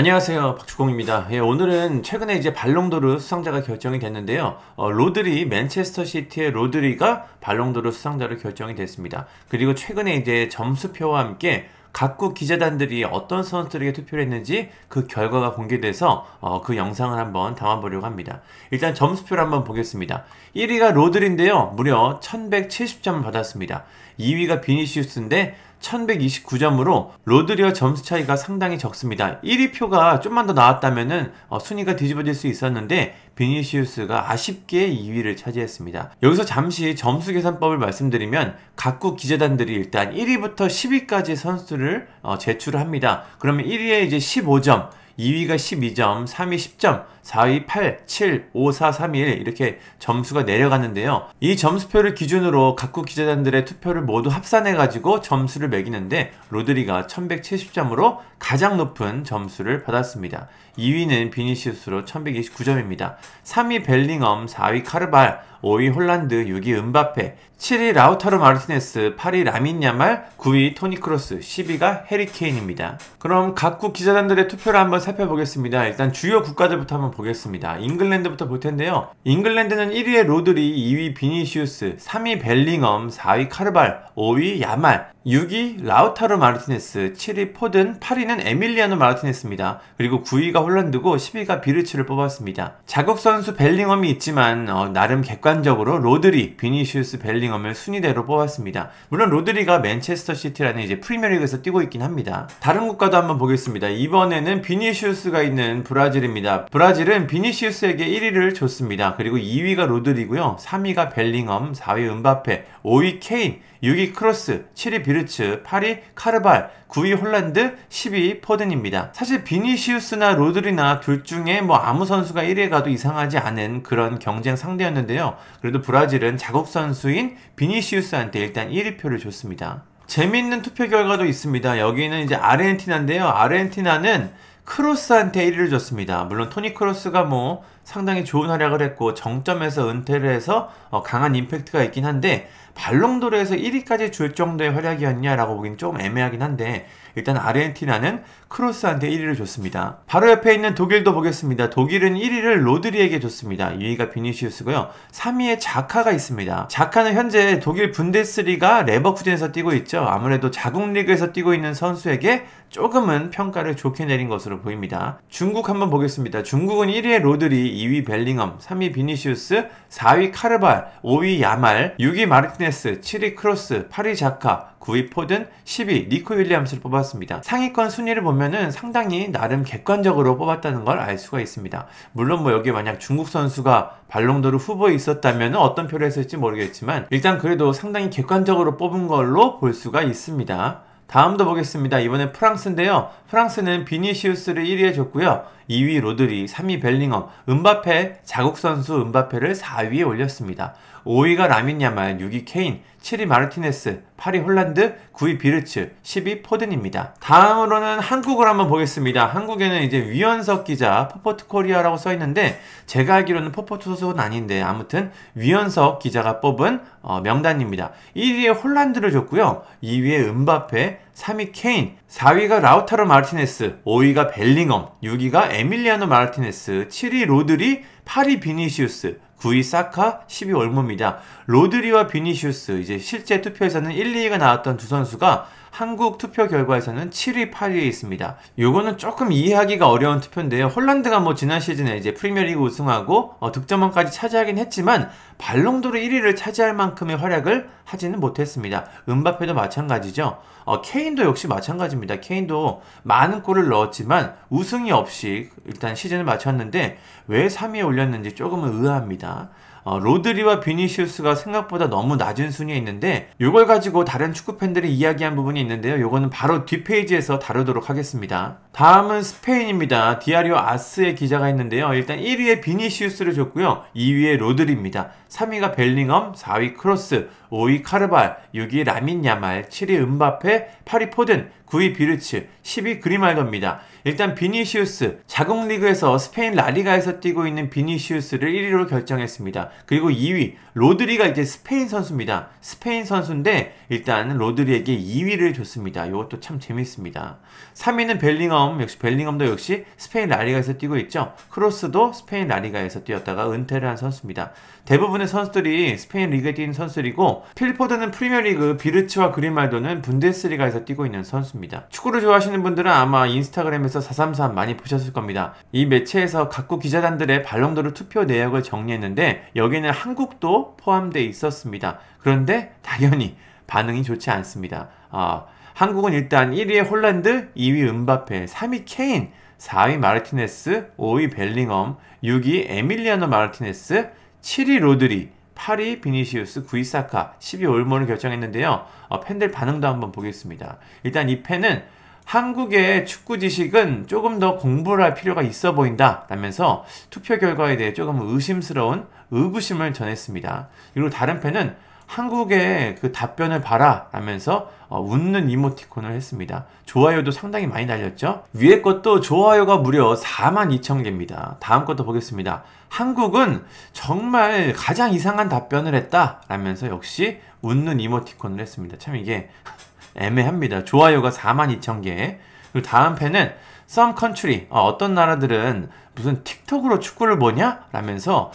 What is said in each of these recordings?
안녕하세요, 박주공입니다. 오늘은 최근에 이제 발롱도르 수상자가 결정이 됐는데요. 로드리, 맨체스터 시티의 로드리가 발롱도르 수상자로 결정이 됐습니다. 그리고 최근에 이제 점수표와 함께 각국 기자단들이 어떤 선수들에게 투표를 했는지 그 결과가 공개돼서 그 영상을 한번 담아보려고 합니다. 일단 점수표를 한번 보겠습니다. 1위가 로드리인데요. 무려 1170점을 받았습니다. 2위가 비니시우스인데 1129점으로 로드리와 점수 차이가 상당히 적습니다. 1위 표가 좀만 더 나왔다면은 순위가 뒤집어질 수 있었는데 비니시우스가 아쉽게 2위를 차지했습니다. 여기서 잠시 점수 계산법을 말씀드리면 각국 기자단들이 일단 1위부터 10위까지 선수를 제출을 합니다. 그러면 1위에 이제 15점, 2위가 12점, 3위 10점, 4위 8, 7, 5, 4, 3, 1 이렇게 점수가 내려가는데요. 이 점수표를 기준으로 각국 기자단들의 투표를 모두 합산해가지고 점수를 매기는데 로드리가 1170점으로 가장 높은 점수를 받았습니다. 2위는 비니시우스로 1129점입니다. 3위 벨링엄, 4위 카르발, 5위 홀란드, 6위 은바페, 7위 라우타로 마르티네스, 8위 라민 야말, 9위 토니 크로스, 10위가 해리 케인입니다. 그럼 각국 기자단들의 투표를 한번 살펴보겠습니다. 일단 주요 국가들부터 한번 보겠습니다. 잉글랜드부터 볼 텐데요. 잉글랜드는 1위에 로드리, 2위 비니시우스, 3위 벨링엄, 4위 카르발, 5위 야말, 6위 라우타로 마르티네스, 7위 포든, 8위는 에밀리아노 마르티네스입니다. 그리고 9위가 홀란드고 10위가 비르츠를 뽑았습니다. 자국 선수 벨링엄이 있지만 나름 객관적으로 로드리, 비니시우스, 벨링엄을 순위대로 뽑았습니다. 물론 로드리가 맨체스터 시티라는 이제 프리미어리그에서 뛰고 있긴 합니다. 다른 국가도 한번 보겠습니다. 이번에는 비니시우스가 있는 브라질입니다. 브라질은 비니시우스에게 1위를 줬습니다. 그리고 2위가 로드리고요. 3위가 벨링엄, 4위 은바페, 5위 케인, 6위 크로스, 7위 비르츠, 8위 카르발, 9위 홀란드, 10위 포든입니다. 사실 비니시우스나 로드리나 둘 중에 아무 선수가 1위에 가도 이상하지 않은 그런 경쟁 상대였는데요. 그래도 브라질은 자국 선수인 비니시우스한테 일단 1위표를 줬습니다. 재미있는 투표 결과도 있습니다. 여기는 이제 아르헨티나인데요. 아르헨티나는 크로스한테 1위를 줬습니다. 물론 토니 크로스가 상당히 좋은 활약을 했고 정점에서 은퇴를 해서 강한 임팩트가 있긴 한데 발롱도르에서 1위까지 줄 정도의 활약이었냐라고 보기엔 좀 애매하긴 한데 일단 아르헨티나는 크로스한테 1위를 줬습니다. 바로 옆에 있는 독일도 보겠습니다. 독일은 1위를 로드리에게 줬습니다. 2위가 비니시우스고요. 3위에 자카가 있습니다. 자카는 현재 독일 분데스리가 레버쿠젠에서 뛰고 있죠. 아무래도 자국 리그에서 뛰고 있는 선수에게 조금은 평가를 좋게 내린 것으로 보입니다. 중국 한번 보겠습니다. 중국은 1위에 로드리, 2위 벨링엄, 3위 비니시우스, 4위 카르발, 5위 야말, 6위 마르티네스, 7위 크로스, 8위 자카, 9위 포든, 10위 니코 윌리엄스를 뽑았습니다. 상위권 순위를 보면은 상당히 나름 객관적으로 뽑았다는 걸 알 수가 있습니다. 물론 여기 만약 중국 선수가 발롱도르 후보에 있었다면 어떤 표를 했을지 모르겠지만 일단 그래도 상당히 객관적으로 뽑은 걸로 볼 수가 있습니다. 다음도 보겠습니다. 이번엔 프랑스인데요. 프랑스는 비니시우스를 1위에 줬고요. 2위 로드리, 3위 벨링엄, 은바페, 자국 선수 은바페를 4위에 올렸습니다. 5위가 라민 야말, 6위 케인, 7위 마르티네스, 8위 홀란드, 9위 비르츠, 10위 포든입니다. 다음으로는 한국을 한번 보겠습니다. 한국에는 이제 위원석 기자, 포포트 코리아라고 써있는데 제가 알기로는 포포트 소속은 아닌데 아무튼 위원석 기자가 뽑은 명단입니다. 1위에 홀란드를 줬고요. 2위에 은바페, 3위 케인, 4위가 라우타로 마르티네스, 5위가 벨링엄, 6위가 에밀리아노 마르티네스, 7위 로드리, 8위 비니시우스, 9위 사카, 10위 올모입니다. 로드리와 비니시우스, 이제 실제 투표에서는 1, 2위가 나왔던 두 선수가 한국 투표 결과에서는 7위, 8위에 있습니다. 요거는 조금 이해하기가 어려운 투표인데요. 홀란드가 지난 시즌에 이제 프리미어리그 우승하고 득점왕까지 차지하긴 했지만 발롱도르 1위를 차지할 만큼의 활약을 하지는 못했습니다. 은바페도 마찬가지죠. 케인도 역시 마찬가지입니다. 케인도 많은 골을 넣었지만 우승이 없이 일단 시즌을 마쳤는데 왜 3위에 올렸는지 조금은 의아합니다. 로드리와 비니시우스가 생각보다 너무 낮은 순위에 있는데 이걸 가지고 다른 축구 팬들이 이야기한 부분이 있는데요. 이거는 바로 뒷페이지에서 다루도록 하겠습니다. 다음은 스페인입니다. 디아리오 아스의 기자가 있는데요. 일단 1위에 비니시우스를 줬고요. 2위에 로드리입니다. 3위가 벨링엄, 4위 크로스, 5위 카르발, 6위 라민 야말, 7위 은바페, 8위 포든, 9위 비르츠, 10위 그리말도입니다. 일단 비니시우스, 자국 리그에서 스페인 라리가에서 뛰고 있는 비니시우스를 1위로 결정했습니다. 그리고 2위, 로드리가 이제 스페인 선수입니다. 스페인 선수인데 일단 로드리에게 2위를 줬습니다. 이것도 참 재밌습니다. 3위는 벨링엄, 벨링엄도 역시 스페인 라리가에서 뛰고 있죠. 크로스도 스페인 라리가에서 뛰었다가 은퇴를 한 선수입니다. 대부분의 선수들이 스페인 리그에 뛰는 선수들이고 필포드는 프리미어리그, 비르츠와 그리말도는 분데스리가에서 뛰고 있는 선수입니다. 축구를 좋아하시는 분들은 아마 인스타그램에서 433 많이 보셨을 겁니다. 이 매체에서 각국 기자단들의 발롱도르 투표 내역을 정리했는데 여기는 한국도 포함되어 있었습니다. 그런데 당연히 반응이 좋지 않습니다. 한국은 일단 1위에 홀란드, 2위 은바페, 3위 케인, 4위 마르티네스, 5위 벨링엄, 6위 에밀리아노 마르티네스, 7위 로드리, 8위 비니시우스, 9위 사카, 10위 올모를 결정했는데요. 팬들 반응도 한번 보겠습니다. 일단 이 팬은 한국의 축구 지식은 조금 더 공부를 할 필요가 있어 보인다 라면서 투표 결과에 대해 조금 의심스러운 의구심을 전했습니다. 그리고 다른 팬은 한국의 그 답변을 봐라 라면서 웃는 이모티콘을 했습니다. 좋아요도 상당히 많이 달렸죠. 위에 것도 좋아요가 무려 42,000개입니다. 다음 것도 보겠습니다. 한국은 정말 가장 이상한 답변을 했다 라면서 역시 웃는 이모티콘을 했습니다. 참 이게 애매합니다. 좋아요가 42,000개. 그리고 다음 팬은 Some country, 어떤 나라들은 무슨 틱톡으로 축구를 보냐? 라면서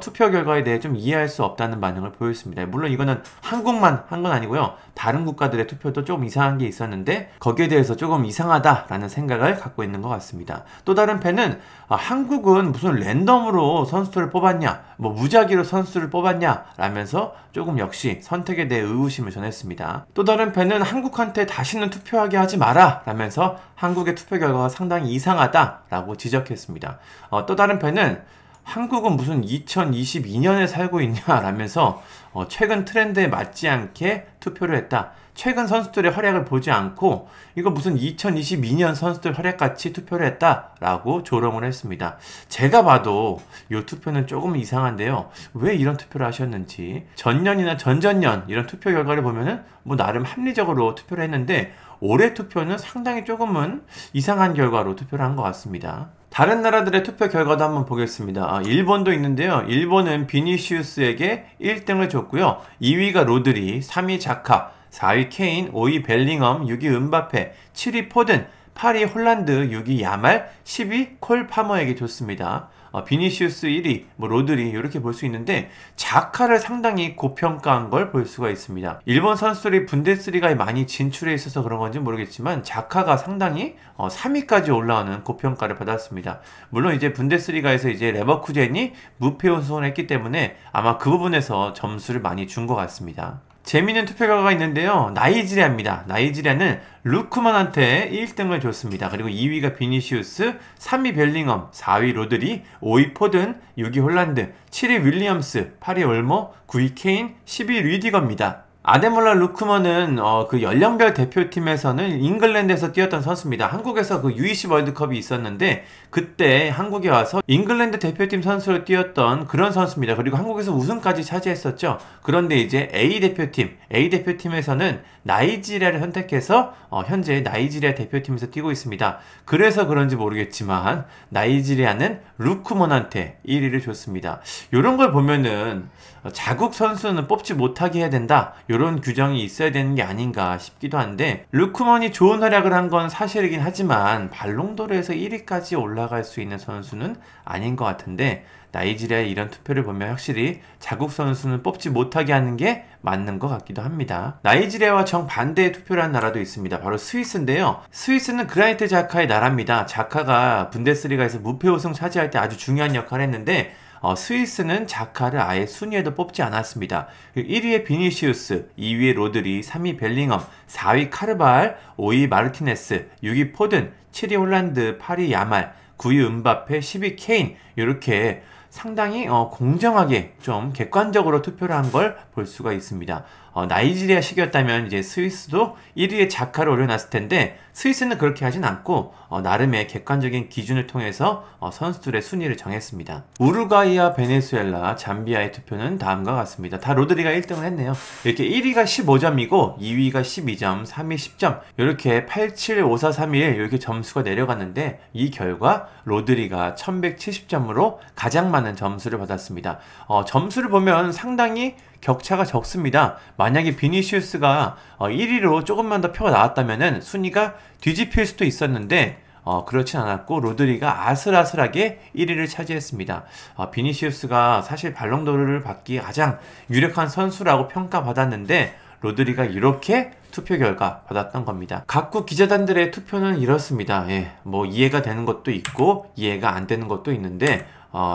투표 결과에 대해 좀 이해할 수 없다는 반응을 보였습니다. 물론 이거는 한국만 한 건 아니고요. 다른 국가들의 투표도 조금 이상한 게 있었는데 거기에 대해서 조금 이상하다라는 생각을 갖고 있는 것 같습니다. 또 다른 팬은 한국은 무슨 랜덤으로 선수들을 뽑았냐? 뭐 무작위로 선수를 뽑았냐? 라면서 조금 역시 선택에 대해 의구심을 전했습니다. 또 다른 팬은 한국한테 다시는 투표하게 하지 마라 라면서 한국의 투표 결과가 상당히 이상하다라고 지적했습니다. 또 다른 팬은 한국은 무슨 2022년에 살고 있냐 라면서 최근 트렌드에 맞지 않게 투표를 했다. 최근 선수들의 활약을 보지 않고 이거 무슨 2022년 선수들 활약같이 투표를 했다라고 조롱을 했습니다. 제가 봐도 이 투표는 조금 이상한데요. 왜 이런 투표를 하셨는지 전년이나 전전년 이런 투표 결과를 보면은 뭐 나름 합리적으로 투표를 했는데 올해 투표는 상당히 조금은 이상한 결과로 투표를 한 것 같습니다. 다른 나라들의 투표 결과도 한번 보겠습니다. 일본도 있는데요. 일본은 비니시우스에게 1등을 줬고요. 2위가 로드리, 3위 자카, 4위 케인, 5위 벨링엄, 6위 은바페, 7위 포든, 8위 홀란드, 6위 야말, 10위 콜 파머에게 줬습니다. 비니시우스 1위, 로드리 이렇게 볼 수 있는데 자카를 상당히 고평가한 걸 볼 수가 있습니다. 일본 선수들이 분데스리가에 많이 진출해 있어서 그런 건지 모르겠지만 자카가 상당히 3위까지 올라오는 고평가를 받았습니다. 물론 이제 분데스리가에서 이제 레버쿠젠이 무패 우승을 했기 때문에 아마 그 부분에서 점수를 많이 준 것 같습니다. 재미있는 투표 결과가 있는데요. 나이지리아입니다. 나이지리아는 루크만한테 1등을 줬습니다. 그리고 2위가 비니시우스, 3위 벨링엄, 4위 로드리, 5위 포든, 6위 홀란드, 7위 윌리엄스, 8위 올모, 9위 케인, 10위 리디거입니다. 아데몰라 루크먼은 그 연령별 대표팀에서는 잉글랜드에서 뛰었던 선수입니다. 한국에서 그 U20 월드컵이 있었는데 그때 한국에 와서 잉글랜드 대표팀 선수로 뛰었던 그런 선수입니다. 그리고 한국에서 우승까지 차지했었죠. 그런데 이제 A 대표팀에서는 나이지리아를 선택해서 현재 나이지리아 대표팀에서 뛰고 있습니다. 그래서 그런지 모르겠지만 나이지리아는 루크먼한테 1위를 줬습니다. 이런 걸 보면은 자국 선수는 뽑지 못하게 해야 된다. 이런 규정이 있어야 되는 게 아닌가 싶기도 한데 루크먼이 좋은 활약을 한 건 사실이긴 하지만 발롱도르에서 1위까지 올라갈 수 있는 선수는 아닌 것 같은데 나이지리아의 이런 투표를 보면 확실히 자국 선수는 뽑지 못하게 하는 게 맞는 것 같기도 합니다. 나이지리아와 정반대의 투표를 한 나라도 있습니다. 바로 스위스인데요. 스위스는 그라니트 자카의 나라입니다. 자카가 분데스리가에서 무패 우승 차지할 때 아주 중요한 역할을 했는데 스위스는 자카를 아예 순위에도 뽑지 않았습니다. 1위에 비니시우스, 2위에 로드리, 3위 벨링엄, 4위 카르발, 5위 마르티네스, 6위 포든, 7위 홀란드, 8위 야말, 9위 은바페, 10위 케인 이렇게 상당히 공정하게 좀 객관적으로 투표를 한 걸 볼 수가 있습니다. 나이지리아식이었다면 이제 스위스도 1위에 자카를 올려놨을 텐데 스위스는 그렇게 하진 않고 나름의 객관적인 기준을 통해서 선수들의 순위를 정했습니다. 우루과이와 베네수엘라, 잠비아의 투표는 다음과 같습니다. 다 로드리가 1등을 했네요. 이렇게 1위가 15점이고 2위가 12점, 3위 10점 이렇게 8, 7, 5, 4, 3, 1 이렇게 점수가 내려갔는데 이 결과 로드리가 1170점으로 가장 많은 점수를 받았습니다. 점수를 보면 상당히 격차가 적습니다. 만약에 비니시우스가 1위로 조금만 더 표가 나왔다면 순위가 뒤집힐 수도 있었는데 그렇진 않았고 로드리가 아슬아슬하게 1위를 차지했습니다. 비니시우스가 사실 발롱도르를 받기 가장 유력한 선수라고 평가받았는데 로드리가 이렇게 투표 결과 받았던 겁니다. 각국 기자단들의 투표는 이렇습니다. 예, 뭐 이해가 되는 것도 있고 이해가 안 되는 것도 있는데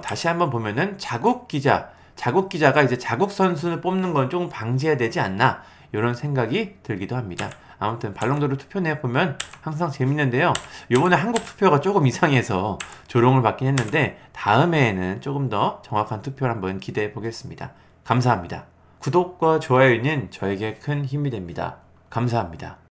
다시 한번 보면은 자국 기자가 이제 자국 선수를 뽑는 건 조금 방지해야 되지 않나 이런 생각이 들기도 합니다. 아무튼 발롱도르 투표 내역 보면 항상 재밌는데요. 요번에 한국 투표가 조금 이상해서 조롱을 받긴 했는데 다음해에는 조금 더 정확한 투표를 한번 기대해 보겠습니다. 감사합니다. 구독과 좋아요는 저에게 큰 힘이 됩니다. 감사합니다.